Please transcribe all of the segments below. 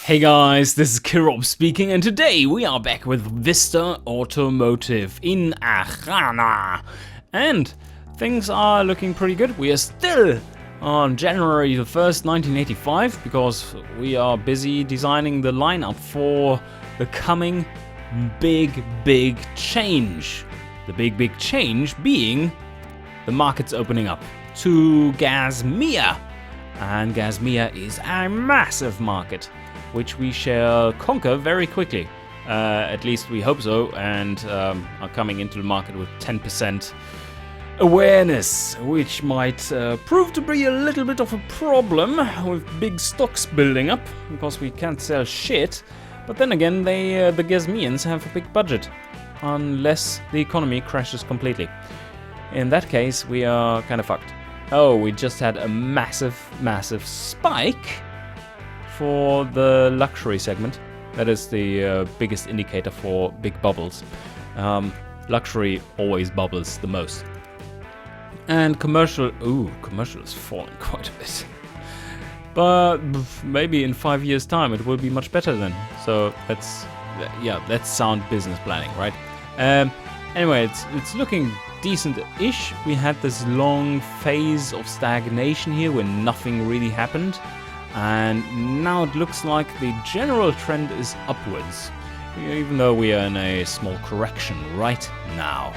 Hey guys, this is Kirob speaking, and today we are back with Vista Automotive in Achana. And things are looking pretty good. We are still on January the 1st, 1985, because we are busy designing the lineup for the coming big change. The big change being the market's opening up to Gazmia. And Gazmia is a massive market, which we shall conquer very quickly. At least we hope so, and are coming into the market with 10% awareness, which might prove to be a little bit of a problem with big stocks building up, because we can't sell shit. But then again, the Gazmians have a big budget, unless the economy crashes completely. In that case, we are kind of fucked. Oh, we just had a massive spike for the luxury segment. That is the biggest indicator for big bubbles. Luxury always bubbles the most. And commercial is falling quite a bit. But maybe in 5 years' time it will be much better then. So that's sound business planning, right? Anyway, it's looking decent-ish. We had this long phase of stagnation here where nothing really happened. And now it looks like the general trend is upwards, even though we are in a small correction right now.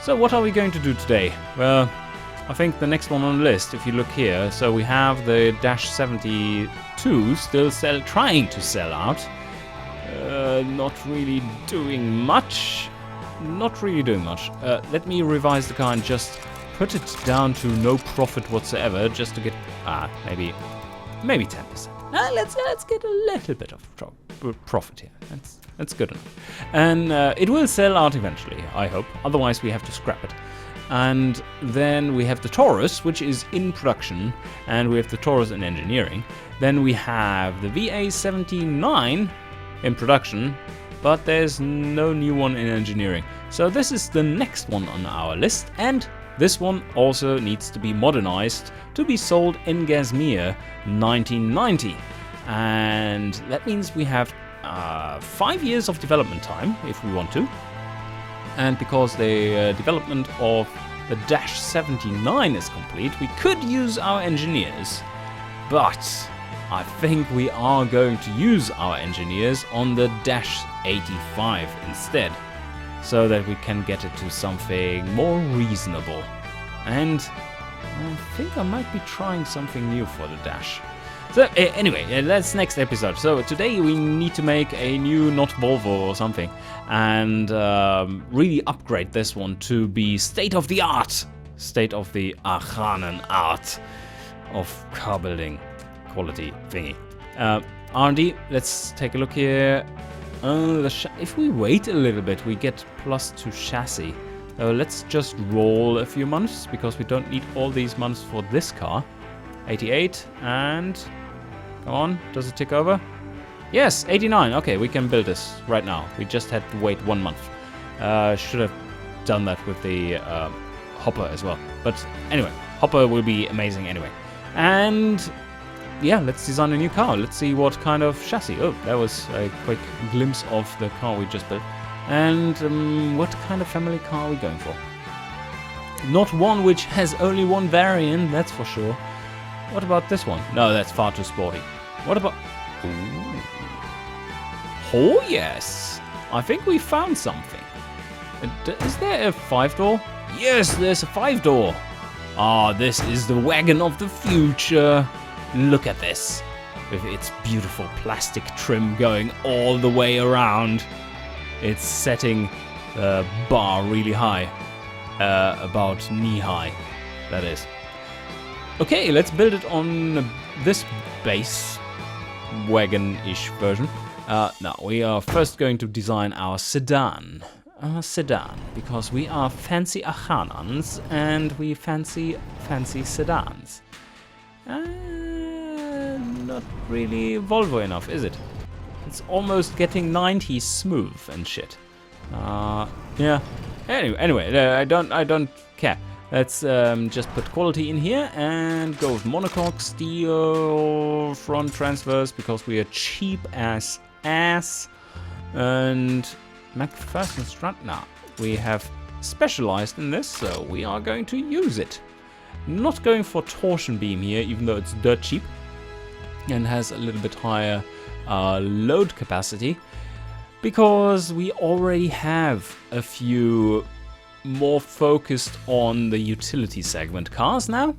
So what are we going to do today? Well, I think the next one on the list, if you look here, so we have the Dash 72 still trying to sell out. Not really doing much. Let me revise the car and just put it down to no profit whatsoever, just to get maybe 10%. Let's get a little bit of profit here. That's good enough. And it will sell out eventually, I hope. Otherwise, we have to scrap it. And then we have the Taurus, which is in production, and we have the Taurus in engineering. Then we have the VA79 in production, but there's no new one in engineering. So this is the next one on our list, and this one also needs to be modernized to be sold in Gazmia 1990. And that means we have 5 years of development time if we want to. And because the development of the Dash 79 is complete, we could use our engineers. But I think we are going to use our engineers on the Dash 85 instead, so that we can get it to something more reasonable. And I think I might be trying something new for the Dash. So anyway, that's next episode. So today we need to make a new not Volvo or something, and really upgrade this one to be state of the Achanan art of car building quality thingy. R&D, let's take a look here. If we wait a little bit, we get +2 chassis. Let's just roll a few months, because we don't need all these months for this car. 88, and come on, does it tick over? Yes, 89. Okay, we can build this right now. We just had to wait 1 month. Should have done that with the hopper as well. But anyway, hopper will be amazing anyway. And yeah, let's design a new car. Let's see what kind of chassis. Oh, that was a quick glimpse of the car we just built. And what kind of family car are we going for? Not one which has only one variant, that's for sure. What about this one? No, that's far too sporty. What about... Ooh. Oh, yes. I think we found something. Is there a 5-door? Yes, there's a 5-door. Ah, this is the wagon of the future. Look at this, with its beautiful plastic trim going all the way around. It's setting the bar really high, about knee-high, that is. Okay, let's build it on this base wagon-ish version. Now, we are first going to design our sedan. Because we are fancy Achanans, and we fancy sedans. Not really Volvo enough, is it? It's almost getting 90s smooth and shit. Yeah. Anyway, I don't care. Let's just put quality in here and go with monocoque, steel, front transverse, because we are cheap as ass. And McPherson strut. Now, we have specialized in this, so we are going to use it. Not going for torsion beam here, even though it's dirt cheap and has a little bit higher load capacity, because we already have a few more focused on the utility segment cars now.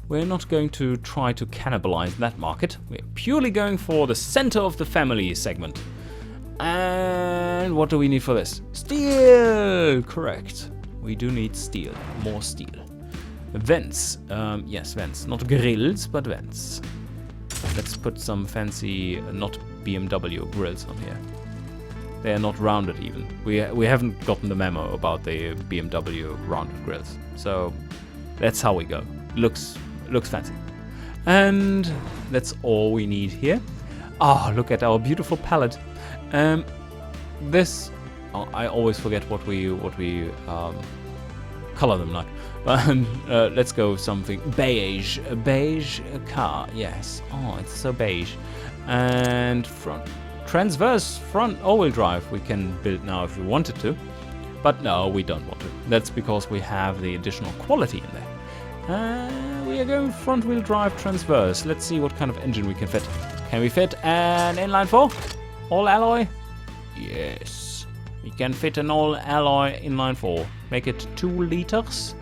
We're not going to try to cannibalize that market. We're purely going for the center of the family segment. And what do we need for this? Steel! Correct. We do need steel. More steel. Vents. Yes, vents. Not grills, but vents. Let's put some fancy, not BMW grills on here. They are not rounded even. We haven't gotten the memo about the BMW rounded grills. So that's how we go. Looks fancy. And that's all we need here. Oh, look at our beautiful palette. This, I always forget what we color them like. But let's go with something beige. A beige car, yes. Oh, it's so beige. And transverse front all-wheel drive we can build now if we wanted to. But no, we don't want to. That's because we have the additional quality in there. We are going front-wheel drive transverse. Let's see what kind of engine we can fit. Can we fit an inline 4? All alloy? Yes. We can fit an all alloy inline 4. Make it 2 liters.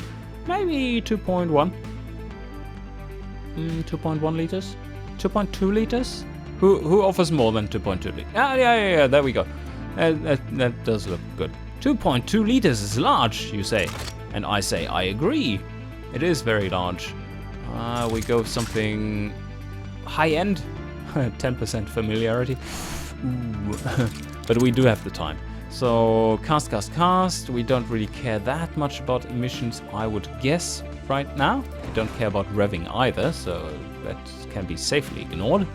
Maybe 2.1. 2.1 liters? 2.2 liters? Who offers more than 2.2 liters? Yeah, there we go. That does look good. 2.2 liters is large, you say. And I say, I agree. It is very large. We go with something high-end. 10% familiarity. But we do have the time. So, cast. We don't really care that much about emissions, I would guess, right now. We don't care about revving either, so that can be safely ignored.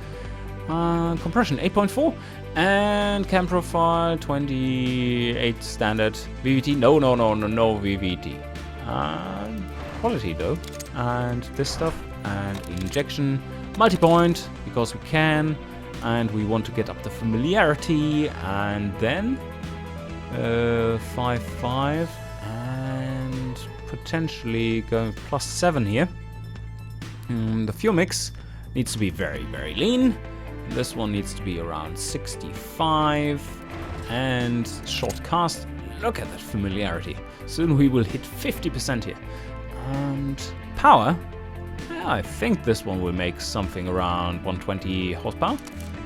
Compression 8.4 and cam profile 28 standard. VVT, no VVT. Quality though, and this stuff, and injection, multi-point because we can, and we want to get up the familiarity, and then 5.5 and potentially going +7 here. The fuel mix needs to be very, very lean. This one needs to be around 65 and short cast. Look at that familiarity. Soon we will hit 50% here. And power, I think this one will make something around 120 horsepower.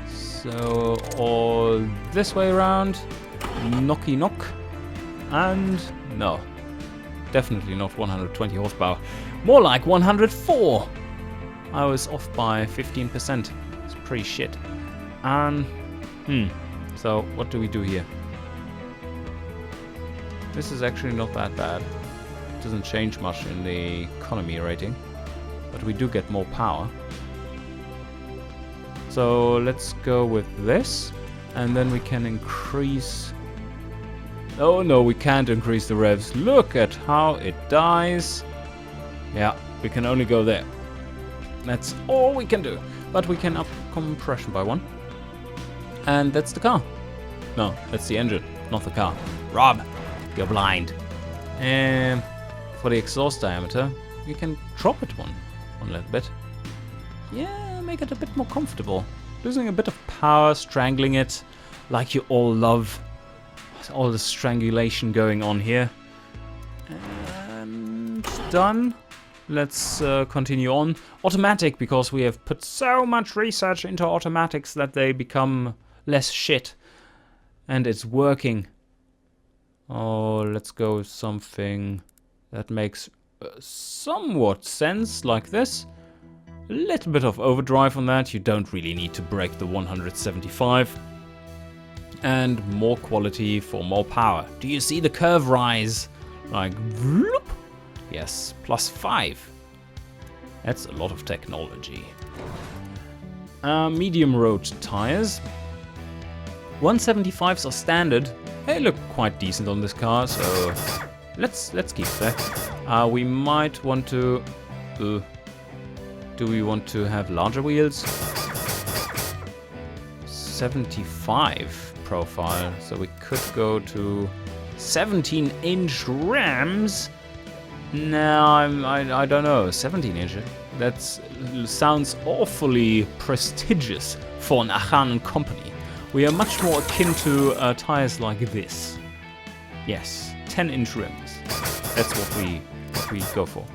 So all this way around, knocky knock, and no, definitely not 120 horsepower. More like 104. I was off by 15%. It's pretty shit. So what do we do here? This is actually not that bad. It doesn't change much in the economy rating, but we do get more power. So let's go with this, and then we can increase... Oh no, we can't increase the revs. Look at how it dies. Yeah, we can only go there. That's all we can do. But we can up compression by 1. And that's the car. No, that's the engine, not the car. Rob, you're blind. And for the exhaust diameter, we can drop it one little bit. Yeah, make it a bit more comfortable. Losing a bit of power, strangling it, like you all love. All the strangulation going on here. And done. Let's continue on. Automatic, because we have put so much research into automatics that they become less shit. And it's working. Oh, let's go with something that makes somewhat sense, like this. A little bit of overdrive on that. You don't really need to break the 175. And more quality for more power. Do you see the curve rise? Like, whoop. Yes, +5. That's a lot of technology. Medium road tires. 175s are standard. They look quite decent on this car, so let's keep that. We might want to. Do we want to have larger wheels? 75 profile, so we could go to 17-inch rims. No, I don't know. 17 inches. That sounds awfully prestigious for an Achanan company. We are much more akin to tires like this. Yes, 10-inch rims. That's what we go for.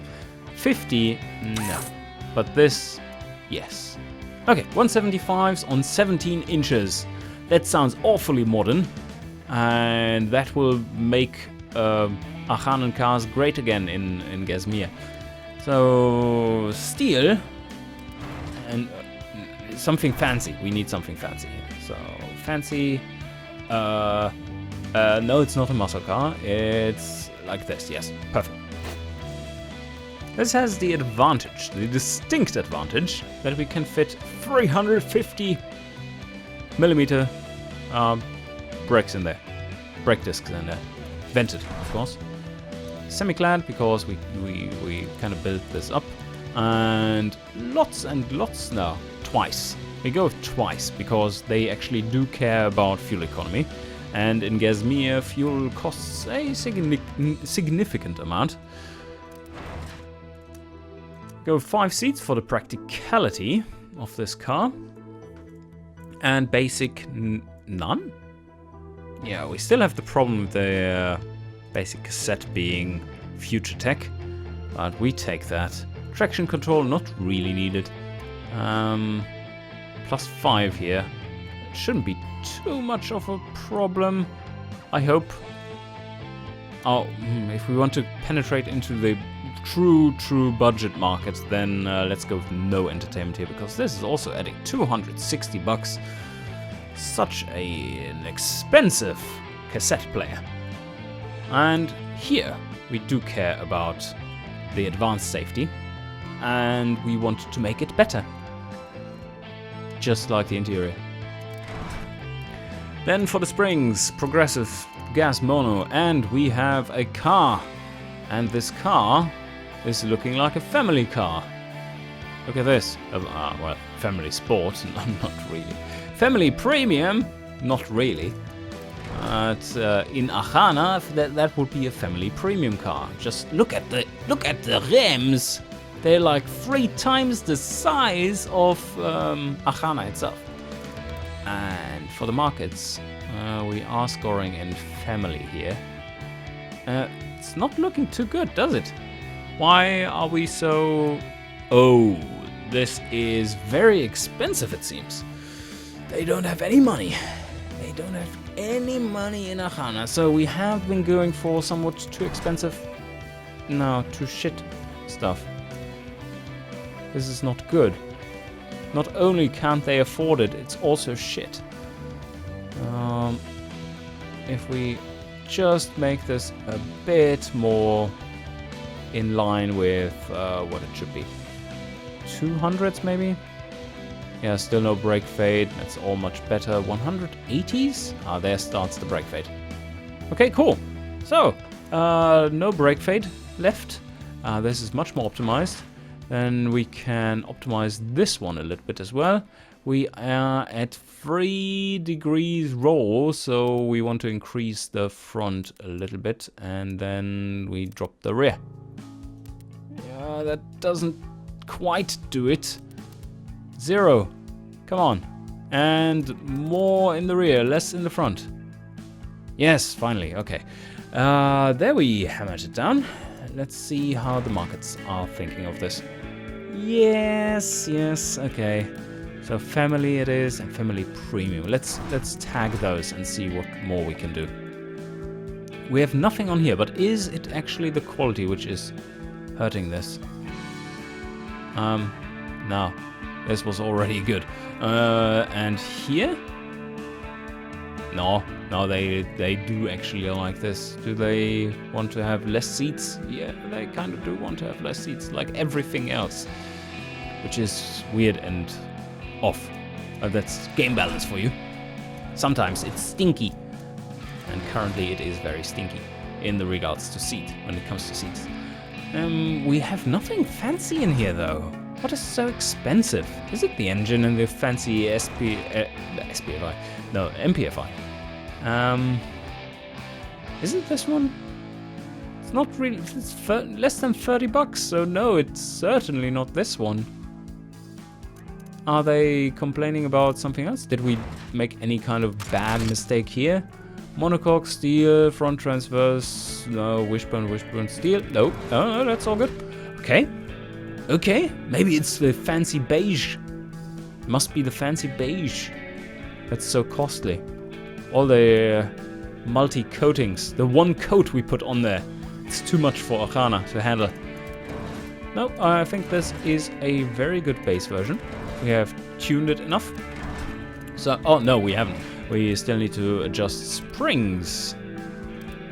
50, no. But this, yes. Okay, 175s on 17 inches. That sounds awfully modern. And that will make Achanan cars great again in Gazmir. So, steel and something fancy. We need something fancy here. So, fancy. No, it's not a muscle car. It's like this. Yes, perfect. This has the advantage, the distinct advantage, that we can fit 350 millimeter brakes in there. Brake discs in there. Vented, of course. Semi-clad, because we kind of built this up. And lots, no, twice. We go with twice, because they actually do care about fuel economy. And in Gazmir, fuel costs a significant amount. Go 5 seats for the practicality of this car. And basic none? Yeah, we still have the problem with the basic cassette being future tech. But we take that. Traction control, not really needed. Plus 5 here. It shouldn't be too much of a problem, I hope. Oh, if we want to penetrate into the true budget market, then let's go with no entertainment here, because this is also adding 260 bucks. Such an expensive cassette player. And here we do care about the advanced safety, and we want to make it better, just like the interior. Then for the springs, progressive gas mono, and we have a car. And this car is looking like a family car. Look at this. Well, family sport, not really. Family premium, not really. In Achana, that would be a family premium car. Just look at the rims. They're like 3 times the size of Achana itself. And for the markets, we are scoring in family here. It's not looking too good, does it? Why are we so... Oh, this is very expensive, it seems. They don't have any money. They don't have any money in Achana, so we have been going for somewhat too expensive... No, too shit stuff. This is not good. Not only can't they afford it, it's also shit. If we just make this a bit more in line with what it should be. 200s maybe? Yeah, still no brake fade. That's all much better. 180s? Ah, there starts the brake fade. Okay, cool. So, no brake fade left. This is much more optimized. Then we can optimize this one a little bit as well. We are at 3 degrees roll, so we want to increase the front a little bit, and then we drop the rear. Yeah, that doesn't quite do it. 0. Come on. And more in the rear, less in the front. Yes, finally. Okay. There we hammered it down. Let's see how the markets are thinking of this. Yes, okay. So family it is, and family premium. Let's tag those and see what more we can do. We have nothing on here, but is it actually the quality which is hurting this? No. This was already good. And here? No, they do actually like this. Do they want to have less seats? Yeah, they kind of do want to have less seats, like everything else. Which is weird and off. That's game balance for you. Sometimes it's stinky. And currently it is very stinky. in the regards to seat, when it comes to seats. We have nothing fancy in here though. What is so expensive? Is it the engine and the fancy SPFI? No, MPFI. Isn't this one? It's not really. It's less than $30, so no, it's certainly not this one. Are they complaining about something else? Did we make any kind of bad mistake here? Monocoque, steel, front transverse, no, wishbone, steel. No, no, that's all good. Okay. Okay, maybe it's the fancy beige. Must be the fancy beige. That's so costly. All the multi-coatings. The one coat we put on there. It's too much for Arcana to handle. No, I think this is a very good base version. We have tuned it enough. So, oh no, we haven't. We still need to adjust springs.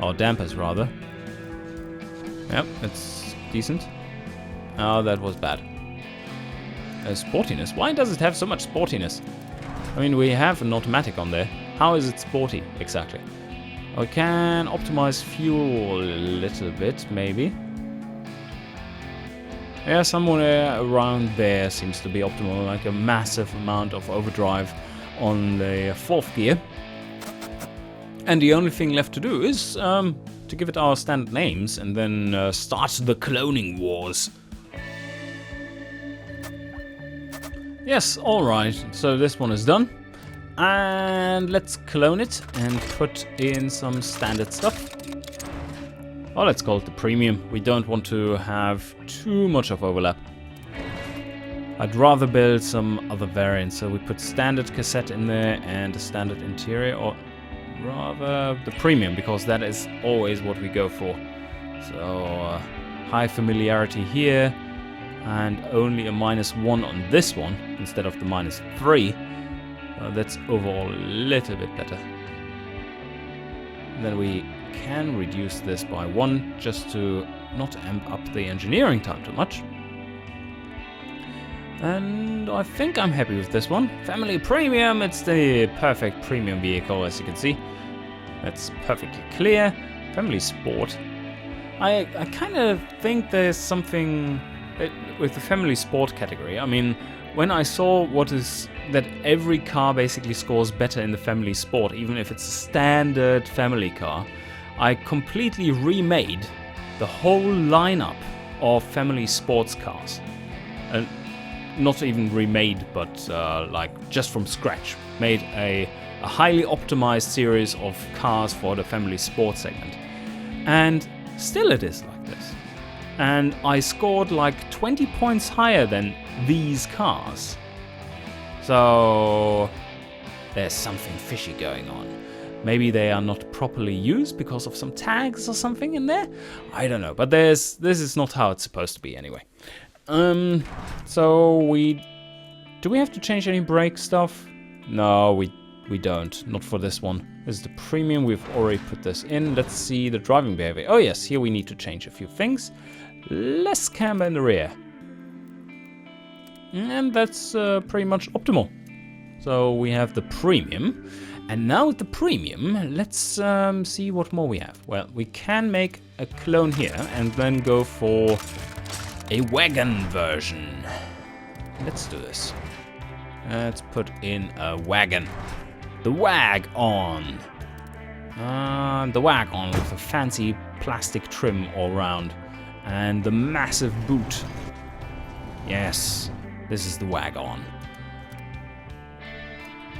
Or dampers, rather. Yep, it's decent. Oh, that was bad. Sportiness. Why does it have so much sportiness? I mean, we have an automatic on there. How is it sporty, exactly? I can optimize fuel a little bit, maybe. Yeah, somewhere around there seems to be optimal, like a massive amount of overdrive on the 4th gear. And the only thing left to do is to give it our standard names and then start the cloning wars. Yes, alright, so this one is done. And let's clone it and put in some standard stuff. Oh, let's call it the premium. We don't want to have too much of overlap. I'd rather build some other variants, so we put standard cassette in there and a standard interior, or rather the premium, because that is always what we go for. So high familiarity here, and only a -1 on this one instead of the -3. That's overall a little bit better. Then we can reduce this by 1 just to not amp up the engineering time too much. And I think I'm happy with this one. Family Premium, it's the perfect premium vehicle, as you can see. That's perfectly clear. Family Sport. I kind of think there's something with the Family Sport category. I mean, when I saw that every car basically scores better in the Family Sport, even if it's a standard family car, I completely remade the whole lineup of Family Sports cars. And not even remade, but like just from scratch. Made a highly optimized series of cars for the Family Sport segment. And still it is like this. And I scored like 20 points higher than these cars. So there's something fishy going on. Maybe they are not properly used because of some tags or something in there. I don't know, but this is not how it's supposed to be anyway. So do we have to change any brake stuff? No, we don't. Not for this one. This is the premium. We've already put this in. Let's see the driving behavior. Oh yes, here we need to change a few things. Less camber in the rear. And that's pretty much optimal. So we have the premium. And now with the premium, let's see what more we have. Well, we can make a clone here and then go for a wagon version. Let's do this. Let's put in a wagon. The Wag-On. The Wag-On with a fancy plastic trim all around. And the massive boot. Yes, this is the Wag-On.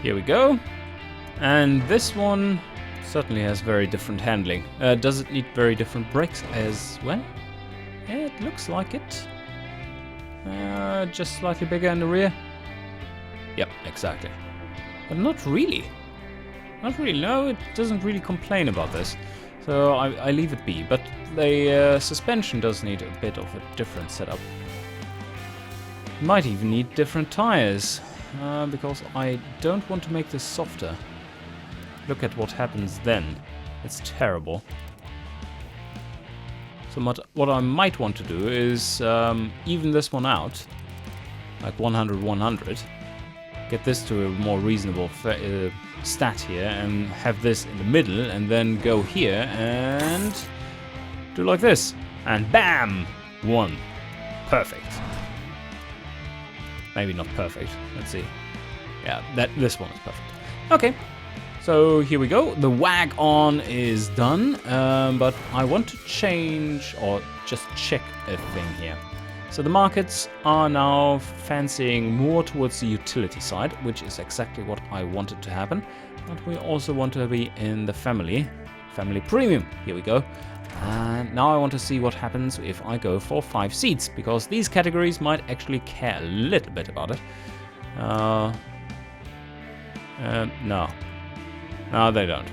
Here we go. And this one certainly has very different handling. Does it need very different brakes as well? Yeah, it looks like it. Just slightly bigger in the rear. Yep, exactly. But not really. Not really, no, it doesn't really complain about this. So I leave it be. But the suspension does need a bit of a different setup. Might even need different tires. Because I don't want to make this softer. Look at what happens then. It's terrible. So what I might want to do is even this one out. Like 100-100. Get this to a more reasonable stat here and have this in the middle and then go here and do like this. And bam! 1. Perfect. Maybe not perfect. Let's see. Yeah, this one is perfect. Okay. So here we go. The wag-on is done, but I want to change or just check a thing here. So the markets are now fancying more towards the utility side, which is exactly what I wanted to happen. But we also want to be in the family premium. Here we go. And now I want to see what happens if I go for 5 seats, because these categories might actually care a little bit about it. No. No, they don't.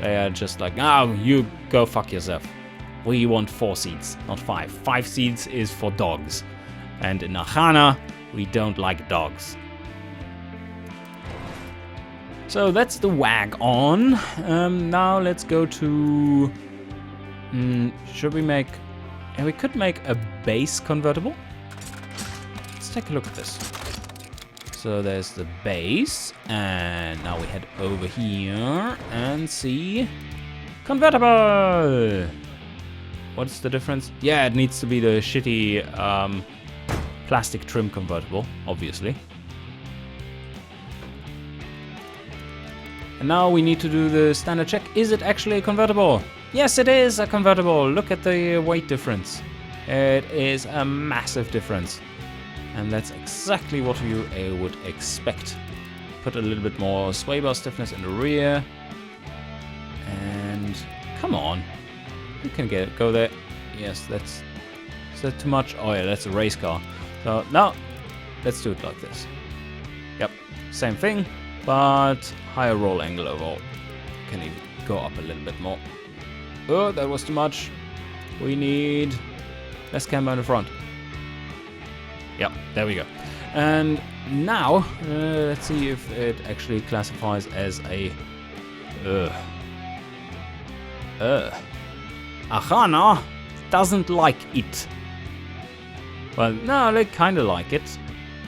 They are just like, oh, you go fuck yourself. We want 4 seats, not 5. 5 seats is for dogs. And in Achana, we don't like dogs. So that's the wag-on. Now let's go to... should we make... Yeah, we could make a base convertible. Let's take a look at this. So there's the base, and now we head over here and see convertible. What's the difference? Yeah, it needs to be the shitty plastic trim convertible, obviously. And now we need to do the standard check. Is it actually a convertible? Yes, it is a convertible. Look at the weight difference. It is a massive difference. And that's exactly what you would expect. Put a little bit more sway bar stiffness in the rear. And come on. You can go there. Yes, is that too much? Oh yeah, that's a race car. So now, let's do it like this. Yep, same thing, but higher roll angle overall. Can even go up a little bit more. Oh, that was too much. We need less camber in the front. Yep, there we go. And now, let's see if it actually classifies as a... Achana doesn't like it. Well, no, they kind of like it.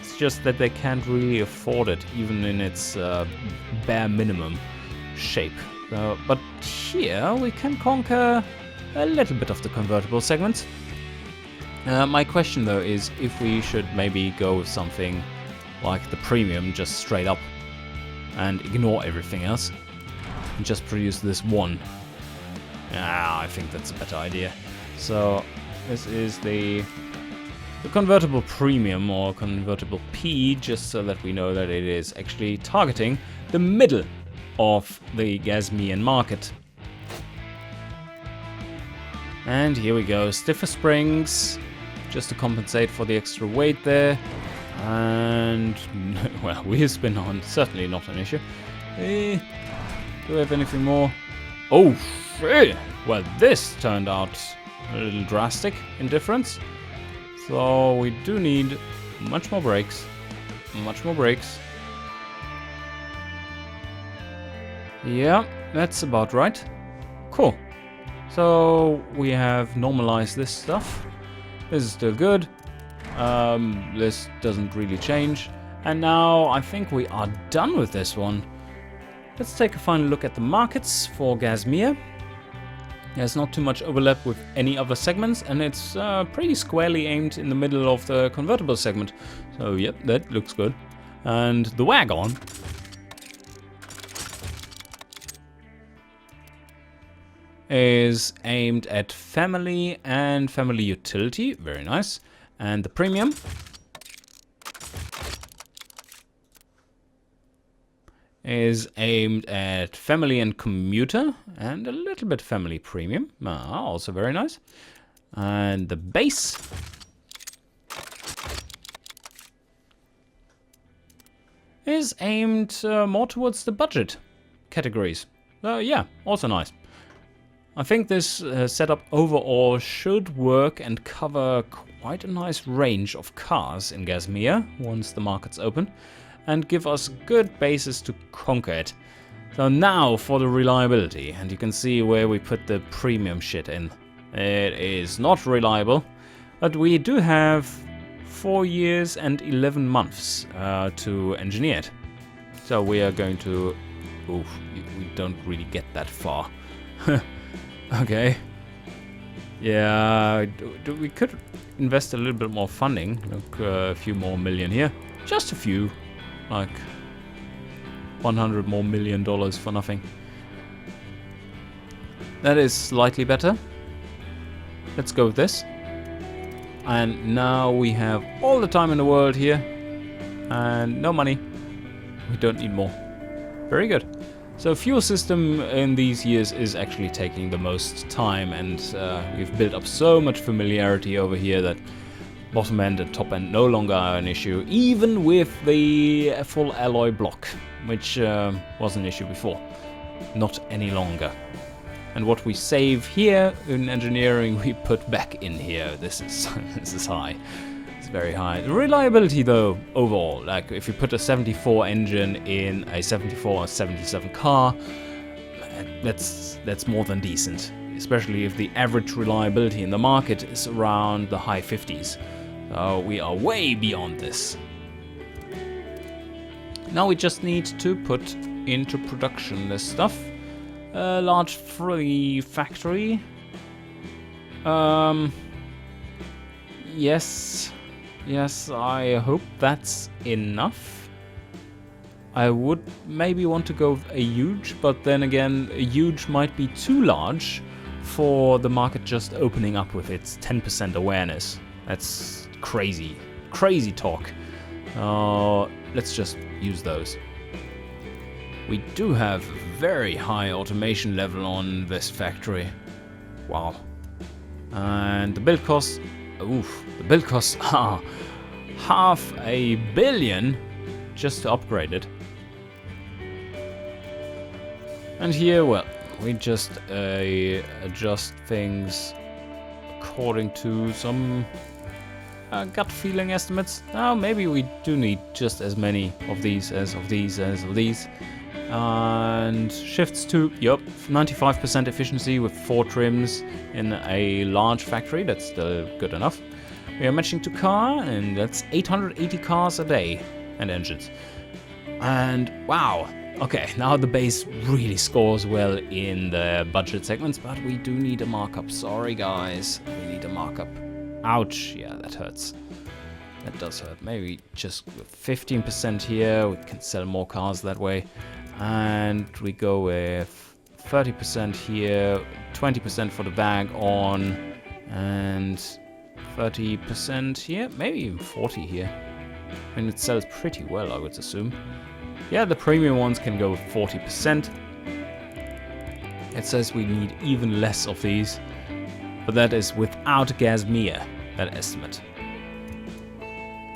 It's just that they can't really afford it, even in its bare minimum shape. But here we can conquer a little bit of the convertible segments. My question though is if we should maybe go with something like the premium, just straight up, and ignore everything else, and just produce this one. I think that's a better idea. So this is the convertible premium or convertible P, just so that we know that it is actually targeting the middle of the Gazmian market. And here we go, stiffer springs, just to compensate for the extra weight there. And, well, wheel spin on, certainly not an issue. Do we have anything more? Oh, shit! Well, this turned out a little drastic in difference. So we do need much more brakes. Much more brakes. Yeah, that's about right. Cool. So we have normalized this stuff. This is still good. This doesn't really change. And now I think we are done with this one. Let's take a final look at the markets for Gazmir. There's not too much overlap with any other segments, and it's pretty squarely aimed in the middle of the convertible segment. So yep, that looks good. And the wagon is aimed at family and family utility. Very nice. And the premium is aimed at family and commuter, and a little bit family premium. Also very nice. And the base is aimed more towards the budget categories. Yeah, also nice. I think this setup overall should work and cover quite a nice range of cars in Gazmir once the market's open, and give us good basis to conquer it. So now for the reliability, and you can see where we put the premium shit in. It is not reliable, but we do have 4 years and 11 months to engineer it. So we are going to... Oof, we don't really get that far. Okay. Yeah, we could invest a little bit more funding. Look, a few more million here. Just a few. Like $100 more million for nothing. That is slightly better. Let's go with this. And now we have all the time in the world here. And no money. We don't need more. Very good. So fuel system in these years is actually taking the most time, and we've built up so much familiarity over here that bottom end and top end no longer are an issue, even with the full alloy block, which was an issue before. Not any longer. And what we save here in engineering, we put back in here. This is high. It's very high. The reliability, though, overall, like if you put a 74 engine in a 74 or 77 car, that's more than decent. Especially if the average reliability in the market is around the high 50s. So we are way beyond this. Now we just need to put into production this stuff. A large free factory. Yes, I hope that's enough. I would maybe want to go with a huge, but then again, a huge might be too large for the market just opening up with its 10% awareness. That's crazy talk. Let's just use those. We do have very high automation level on this factory. Wow. And the build costs, are $500 million just to upgrade it. And here, well, we just adjust things according to some gut feeling estimates. Now, maybe we do need just as many of these as of these as of these. And shifts to, 95% efficiency with 4 trims in a large factory. That's still good enough. We are matching to car, and that's 880 cars a day and engines. And wow, okay, now the base really scores well in the budget segments, but we do need a markup. Sorry guys, we need a markup. Ouch, yeah, that hurts. That does hurt. Maybe just with 15% here, we can sell more cars that way. And we go with 30% here, 20% for the bag on, and 30% here, maybe even 40 here. I mean, it sells pretty well, I would assume. Yeah, the premium ones can go with 40%. It says we need even less of these, but that is without Gasmia, that estimate.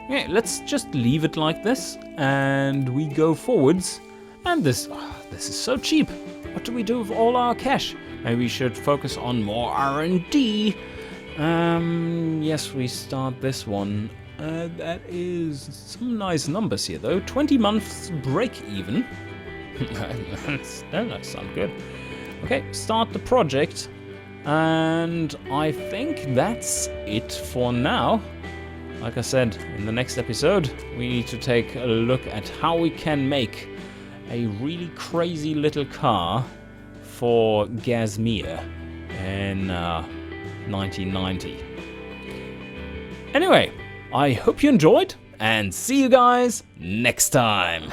Okay, let's just leave it like this, and we go forwards. And this is so cheap. What do we do with all our cash? Maybe we should focus on more R&D. Yes, we start this one. That is some nice numbers here, though. 20 months break even. That does sound good. Okay, start the project. And I think that's it for now. Like I said, in the next episode, we need to take a look at how we can make a really crazy little car for Gasmia in 1990. Anyway, I hope you enjoyed, and see you guys next time.